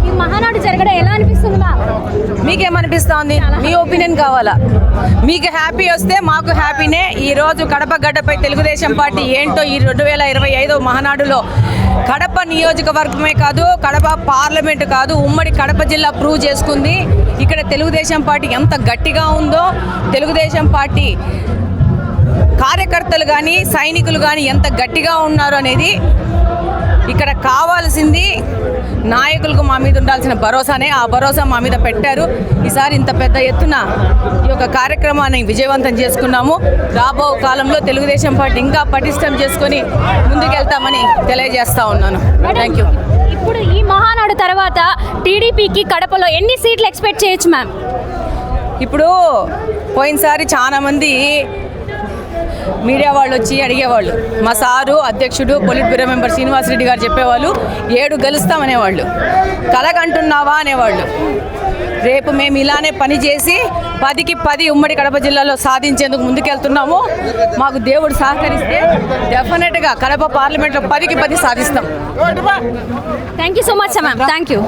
ఈ మహానాడు జరగడం ఎలా అనిపిస్తుంది? మీకేమనిపిస్తోంది? మీ ఒపీనియన్ కావాలా? మీకు హ్యాపీ వస్తే మాకు హ్యాపీనే. ఈరోజు కడప గడ్డపై తెలుగుదేశం పార్టీ ఏంటో ఈ 2025 మహానాడులో కడప నియోజకవర్గమే కాదు, కడప పార్లమెంటు కాదు, ఉమ్మడి కడప జిల్లా ప్రూవ్ చేసుకుంది. ఇక్కడ తెలుగుదేశం పార్టీ ఎంత గట్టిగా ఉందో, తెలుగుదేశం పార్టీ కార్యకర్తలు కానీ సైనికులు కానీ ఎంత గట్టిగా ఉన్నారు అనేది ఇక్కడ కావాల్సింది. నాయకులకు మా మీద ఉండాల్సిన భరోసానే, ఆ భరోసా మా మీద పెట్టారు. ఈసారి ఇంత పెద్ద ఎత్తున ఈ యొక్క కార్యక్రమాన్ని విజయవంతం చేసుకున్నాము. రాబో కాలంలో తెలుగుదేశం పార్టీ ఇంకా పటిష్టం చేసుకొని ముందుకెళ్తామని తెలియజేస్తా ఉన్నాను. Thank you. ఇప్పుడు ఈ మహానాడు తర్వాత టీడీపీకి కడపలో ఎన్ని సీట్లు ఎక్స్పెక్ట్ చేయొచ్చు మ్యామ్? ఇప్పుడు పోయినసారి చాలామంది మీడియా వాళ్ళు వచ్చి అడిగేవాళ్ళు, మా సారు అధ్యక్షుడు పొలిట్ బ్యూరో మెంబర్ శ్రీనివాసరెడ్డి గారు చెప్పేవాళ్ళు 7 గెలుస్తామనేవాళ్ళు. కలగంటున్నావా అనేవాళ్ళు. రేపు మేము ఇలానే పని చేసి 10కి 10 ఉమ్మడి కడప జిల్లాలో సాధించేందుకు ముందుకెళ్తున్నాము. మాకు దేవుడు సహకరిస్తే డెఫినెట్గా కడప పార్లమెంట్లో 10కి 10 సాధిస్తాం. Thank you so much ma'am. Thank you.